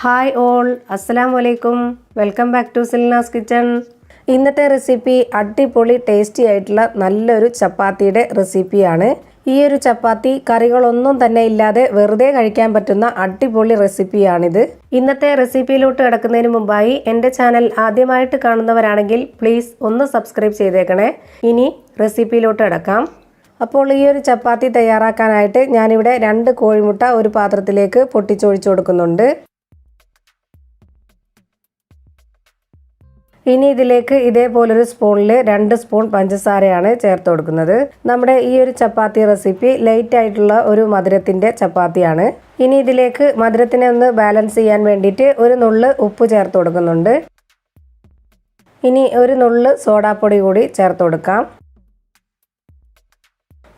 Hi all, അസ്സലാമു അലൈക്കും. Welcome back to Silna's kitchen. ഇന്നത്തെ റെസിപ്പി അടിപൊളി ടേസ്റ്റി ആയിട്ടുള്ള നല്ലൊരു ചപ്പാത്തിയുടെ റെസിപ്പിയാണ്. ഈ ഒരു ചപ്പാത്തി കറികളൊന്നും തന്നെ ഇല്ലാതെ വെറുതെ കഴിക്കാൻ പറ്റുന്ന അടിപൊളി റെസിപ്പിയാണിത്. ഇന്നത്തെ റെസിപ്പിയിലോട്ട് കിടക്കുന്നതിന് മുമ്പായി എൻ്റെ ചാനൽ ആദ്യമായിട്ട് കാണുന്നവരാണെങ്കിൽ പ്ലീസ് ഒന്ന് സബ്സ്ക്രൈബ് ചെയ്തേക്കണേ. ഇനി റെസിപ്പിയിലോട്ട് കിടക്കാം. അപ്പോൾ ഈ ഒരു ചപ്പാത്തി തയ്യാറാക്കാനായിട്ട് ഞാനിവിടെ 2 കോഴിമുട്ട ഒരു പാത്രത്തിലേക്ക് പൊട്ടിച്ചൊഴിച്ചു കൊടുക്കുന്നുണ്ട്. ഇനി ഇതിലേക്ക് ഇതേപോലൊരു സ്പൂണിൽ 2 സ്പൂൺ പഞ്ചസാരയാണ് ചേർത്ത് കൊടുക്കുന്നത്. നമ്മുടെ ഈ ഒരു ചപ്പാത്തി റെസിപ്പി ലൈറ്റ് ആയിട്ടുള്ള ഒരു മധുരത്തിൻ്റെ ചപ്പാത്തിയാണ്. ഇനി ഇതിലേക്ക് മധുരത്തിനെ ഒന്ന് ബാലൻസ് ചെയ്യാൻ വേണ്ടിയിട്ട് ഒരു നുള്ള് ഉപ്പ് ചേർത്ത് കൊടുക്കുന്നുണ്ട്. ഇനി ഒരു നുള്ള് സോഡാപ്പൊടി കൂടി ചേർത്ത് കൊടുക്കാം.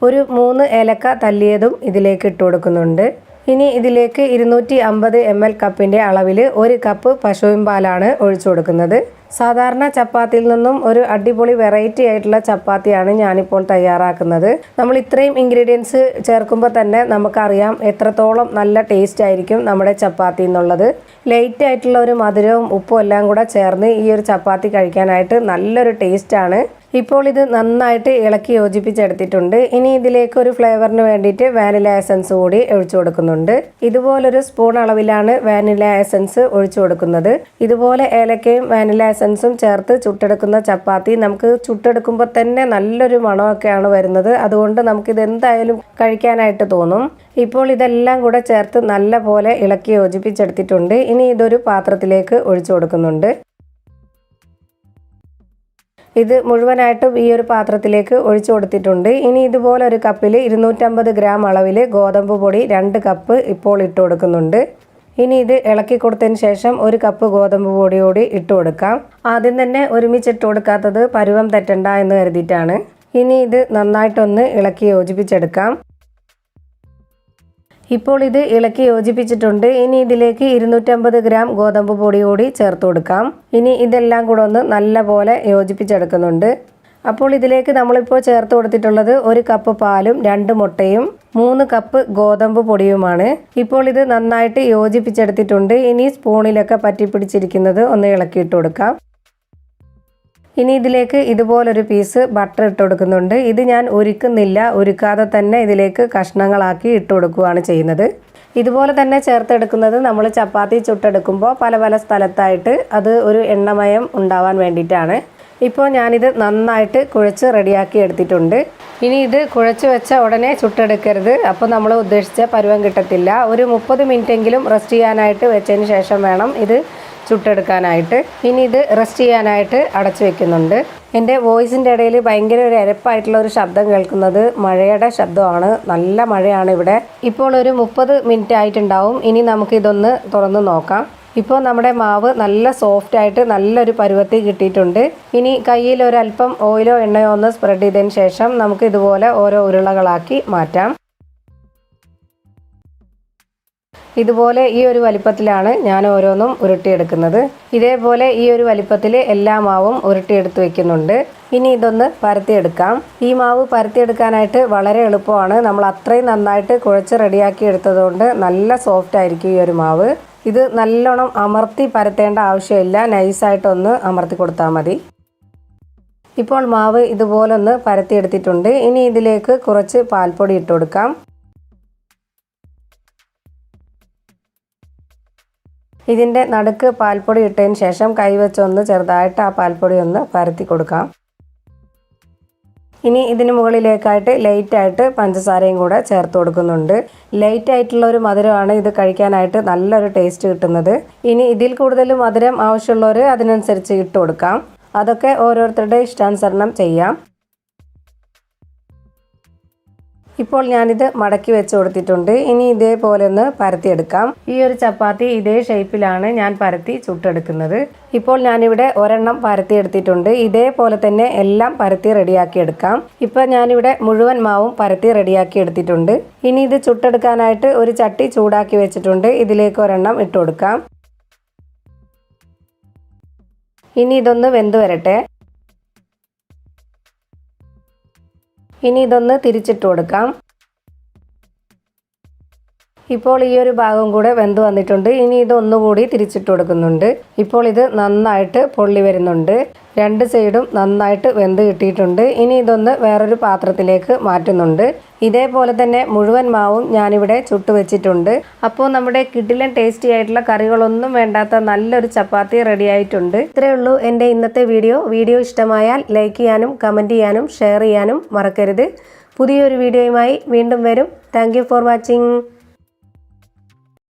ഒരു 3 ഏലക്ക തല്ലിയതും ഇതിലേക്ക് ഇട്ട് കൊടുക്കുന്നുണ്ട്. ഇനി ഇതിലേക്ക് 250 ml കപ്പിൻ്റെ അളവിൽ 1 കപ്പ് പശുവിൻ പാലാണ് ഒഴിച്ചു കൊടുക്കുന്നത്. സാധാരണ ചപ്പാത്തിയിൽ നിന്നും ഒരു അടിപൊളി വെറൈറ്റി ആയിട്ടുള്ള ചപ്പാത്തിയാണ് ഞാനിപ്പോൾ തയ്യാറാക്കുന്നത്. നമ്മൾ ഇത്രയും ഇൻഗ്രീഡിയൻസ് ചേർക്കുമ്പോൾ തന്നെ നമുക്കറിയാം എത്രത്തോളം നല്ല ടേസ്റ്റ് ആയിരിക്കും നമ്മുടെ ചപ്പാത്തി എന്നുള്ളത്. ലൈറ്റ് ആയിട്ടുള്ള ഒരു മധുരവും ഉപ്പും എല്ലാം കൂടെ ചേർന്ന് ഈ ഒരു ചപ്പാത്തി കഴിക്കാനായിട്ട് നല്ലൊരു ടേസ്റ്റാണ്. ഇപ്പോൾ ഇത് നന്നായിട്ട് ഇളക്കി യോജിപ്പിച്ചെടുത്തിട്ടുണ്ട്. ഇനി ഇതിലേക്ക് ഒരു ഫ്ലേവറിന് വേണ്ടിയിട്ട് വാനില എസൻസ് കൂടി ഒഴിച്ചു കൊടുക്കുന്നുണ്ട്. ഇതുപോലൊരു സ്പൂൺ അളവിലാണ് വാനില എസൻസ് ഒഴിച്ചു കൊടുക്കുന്നത്. ഇതുപോലെ ഏലക്കയും വാനില എസൻസും ചേർത്ത് ചുട്ടെടുക്കുന്ന ചപ്പാത്തി നമുക്ക് ചുട്ടെടുക്കുമ്പോൾ തന്നെ നല്ലൊരു മണമൊക്കെയാണ് വരുന്നത്. അതുകൊണ്ട് നമുക്കിത് എന്തായാലും കഴിക്കാനായിട്ട് തോന്നും. ഇപ്പോൾ ഇതെല്ലാം കൂടെ ചേർത്ത് നല്ല പോലെ ഇളക്കി യോജിപ്പിച്ചെടുത്തിട്ടുണ്ട്. ഇനി ഇതൊരു പാത്രത്തിലേക്ക് ഒഴിച്ചു കൊടുക്കുന്നുണ്ട്. ഇത് മുഴുവനായിട്ടും ഈ ഒരു പാത്രത്തിലേക്ക് ഒഴിച്ചു കൊടുത്തിട്ടുണ്ട്. ഇനി ഇതുപോലെ ഒരു കപ്പിൽ 250 ഗ്രാം അളവിൽ ഗോതമ്പ് പൊടി 2 കപ്പ് ഇപ്പോൾ ഇട്ട് കൊടുക്കുന്നുണ്ട്. ഇനി ഇത് ഇളക്കി കൊടുത്തതിന് ശേഷം 1 കപ്പ് ഗോതമ്പ് പൊടി കൂടി ഇട്ട് കൊടുക്കാം. ആദ്യം തന്നെ ഒരുമിച്ച് ഇട്ട് കൊടുക്കാത്തത് പരുവം തെറ്റണ്ട എന്ന് കരുതിയിട്ടാണ്. ഇനി ഇത് നന്നായിട്ടൊന്ന് ഇളക്കി യോജിപ്പിച്ചെടുക്കാം. ഇപ്പോൾ ഇത് ഇളക്കി യോജിപ്പിച്ചിട്ടുണ്ട്. ഇനി ഇതിലേക്ക് 250 ഗ്രാം ഗോതമ്പ് പൊടി കൂടി ചേർത്ത് കൊടുക്കാം. ഇനി ഇതെല്ലാം കൂടെ ഒന്ന് നല്ല പോലെ യോജിപ്പിച്ചെടുക്കുന്നുണ്ട്. അപ്പോൾ ഇതിലേക്ക് നമ്മളിപ്പോൾ ചേർത്ത് കൊടുത്തിട്ടുള്ളത് 1 കപ്പ് പാലും 2 മുട്ടയും 3 കപ്പ് ഗോതമ്പ് പൊടിയുമാണ്. ഇപ്പോൾ ഇത് നന്നായിട്ട് യോജിപ്പിച്ചെടുത്തിട്ടുണ്ട്. ഇനി സ്പൂണിലൊക്കെ പറ്റിപ്പിടിച്ചിരിക്കുന്നത് ഒന്ന് ഇളക്കിയിട്ട് കൊടുക്കാം. ഇനി ഇതിലേക്ക് ഇതുപോലൊരു പീസ് ബട്ടർ ഇട്ട് കൊടുക്കുന്നുണ്ട്. ഇത് ഞാൻ ഉരുക്കുന്നില്ല, ഉരുക്കാതെ തന്നെ ഇതിലേക്ക് കഷ്ണങ്ങളാക്കി ഇട്ട് കൊടുക്കുകയാണ് ചെയ്യുന്നത്. ഇതുപോലെ തന്നെ ചേർത്തെടുക്കുന്നത് നമ്മൾ ചപ്പാത്തി ചുട്ടെടുക്കുമ്പോൾ പല പല സ്ഥലത്തായിട്ട് അത് ഒരു എണ്ണമയം ഉണ്ടാവാൻ വേണ്ടിയിട്ടാണ്. ഇപ്പോൾ ഞാനിത് നന്നായിട്ട് കുഴച്ച് റെഡിയാക്കി എടുത്തിട്ടുണ്ട്. ഇനി ഇത് കുഴച്ച് വെച്ച ഉടനെ ചുട്ടെടുക്കരുത്, അപ്പോൾ നമ്മൾ ഉദ്ദേശിച്ച പരുവം കിട്ടത്തില്ല. ഒരു 30 മിനിറ്റെങ്കിലും റെസ്റ്റ് ചെയ്യാനായിട്ട് വെച്ചതിന് ശേഷം വേണം ഇത് ചുട്ടെടുക്കാനായിട്ട്. ഇനി ഇത് റെസ്റ്റ് ചെയ്യാനായിട്ട് അടച്ചു വെക്കുന്നുണ്ട്. എൻ്റെ വോയിസിൻ്റെ ഇടയിൽ ഭയങ്കര ഒരു എരപ്പായിട്ടുള്ള ഒരു ശബ്ദം കേൾക്കുന്നത് മഴയുടെ ശബ്ദമാണ്. നല്ല മഴയാണ് ഇവിടെ. ഇപ്പോൾ ഒരു 30 മിനിറ്റ് ആയിട്ടുണ്ടാവും. ഇനി നമുക്കിതൊന്ന് തുറന്ന് നോക്കാം. ഇപ്പോൾ നമ്മുടെ മാവ് നല്ല സോഫ്റ്റ് ആയിട്ട് നല്ലൊരു പരുവത്തിൽ കിട്ടിയിട്ടുണ്ട്. ഇനി കയ്യിൽ ഒരല്പം ഓയിലോ എണ്ണയോ ഒന്ന് സ്പ്രെഡ് ചെയ്തതിന് ശേഷം നമുക്ക് ഇതുപോലെ ഓരോ ഉരുളകളാക്കി മാറ്റാം. ഇതുപോലെ ഈ ഒരു വലിപ്പത്തിലാണ് ഞാൻ ഓരോന്നും ഉരുട്ടിയെടുക്കുന്നത്. ഇതേപോലെ ഈ ഒരു വലിപ്പത്തിൽ എല്ലാ മാവും ഉരുട്ടിയെടുത്ത് വെക്കുന്നുണ്ട്. ഇനി ഇതൊന്ന് പരത്തിയെടുക്കാം. ഈ മാവ് പരത്തിയെടുക്കാനായിട്ട് വളരെ എളുപ്പമാണ്. നമ്മൾ അത്രയും നന്നായിട്ട് കുഴച്ച് റെഡിയാക്കി എടുത്തതുകൊണ്ട് നല്ല സോഫ്റ്റ് ആയിരിക്കും ഈ ഒരു മാവ്. ഇത് നല്ലോണം അമർത്തി പരത്തേണ്ട ആവശ്യമില്ല, നൈസായിട്ടൊന്ന് അമർത്തി കൊടുത്താൽ മതി. ഇപ്പോൾ മാവ് ഇതുപോലൊന്ന് പരത്തിയെടുത്തിട്ടുണ്ട്. ഇനി ഇതിലേക്ക് കുറച്ച് പാൽപ്പൊടി ഇട്ട് കൊടുക്കാം. ഇതിൻ്റെ നടുക്ക് പാൽപ്പൊടി ഇട്ടതിന് ശേഷം കൈവച്ചൊന്ന് ചെറുതായിട്ട് ആ പാൽപ്പൊടി ഒന്ന് പരത്തി കൊടുക്കാം. ഇനി ഇതിന് മുകളിലേക്കായിട്ട് ലൈറ്റായിട്ട് പഞ്ചസാരയും കൂടെ ചേർത്ത് കൊടുക്കുന്നുണ്ട്. ലൈറ്റായിട്ടുള്ള ഒരു മധുരമാണ് ഇത് കഴിക്കാനായിട്ട് നല്ലൊരു ടേസ്റ്റ് കിട്ടുന്നത്. ഇനി ഇതിൽ കൂടുതൽ മധുരം ആവശ്യമുള്ളവർ അതിനനുസരിച്ച് ഇട്ട് കൊടുക്കാം. അതൊക്കെ ഓരോരുത്തരുടെ ഇഷ്ടാനുസരണം ചെയ്യാം. ഇപ്പോൾ ഞാനിത് മടക്കി വെച്ച് കൊടുത്തിട്ടുണ്ട്. ഇനി ഇതേപോലെ ഒന്ന് പരത്തിയെടുക്കാം. ഈ ഒരു ചപ്പാത്തി ഇതേ ഷേപ്പിലാണ് ഞാൻ പരത്തി ചുട്ടെടുക്കുന്നത്. ഇപ്പോൾ ഞാനിവിടെ ഒരെണ്ണം പരത്തിയെടുത്തിട്ടുണ്ട്. ഇതേപോലെ തന്നെ എല്ലാം പരത്തി റെഡിയാക്കി എടുക്കാം. ഇപ്പോൾ ഞാനിവിടെ മുഴുവൻ മാവും പരത്തി റെഡിയാക്കി എടുത്തിട്ടുണ്ട്. ഇനി ഇത് ചുട്ടെടുക്കാനായിട്ട് ഒരു ചട്ടി ചൂടാക്കി വെച്ചിട്ടുണ്ട്. ഇതിലേക്ക് ഒരെണ്ണം ഇട്ട് കൊടുക്കാം. ഇനി ഇതൊന്ന് വെന്ത് വരട്ടെ. ഇനി ഇതൊന്ന് തിരിച്ചിട്ട് കൊടുക്കാം. ഇപ്പോൾ ഈ ഒരു ഭാഗം കൂടെ വെന്ത് വന്നിട്ടുണ്ട്. ഇനി ഇത് ഒന്നുകൂടി തിരിച്ചിട്ട് കൊടുക്കുന്നുണ്ട്. ഇപ്പോൾ ഇത് നന്നായിട്ട് പൊള്ളി വരുന്നുണ്ട്. രണ്ട് സൈഡും നന്നായിട്ട് വെന്ത് കിട്ടിയിട്ടുണ്ട്. ഇനി ഇതൊന്ന് വേറൊരു പാത്രത്തിലേക്ക് മാറ്റുന്നുണ്ട്. ഇതേപോലെ തന്നെ മുഴുവൻ മാവും ഞാനിവിടെ ചുട്ട് വെച്ചിട്ടുണ്ട്. അപ്പോൾ നമ്മുടെ കിടിലൻ ടേസ്റ്റി ആയിട്ടുള്ള കറികളൊന്നും വേണ്ടാത്ത നല്ലൊരു ചപ്പാത്തി റെഡി ആയിട്ടുണ്ട്. ഇത്രയേ ഉള്ളൂ എൻ്റെ ഇന്നത്തെ വീഡിയോ ഇഷ്ടമായാൽ ലൈക്ക് ചെയ്യാനും കമൻറ്റ് ചെയ്യാനും ഷെയർ ചെയ്യാനും മറക്കരുത്. പുതിയൊരു വീഡിയോയുമായി വീണ്ടും വരും. Thank you for watching.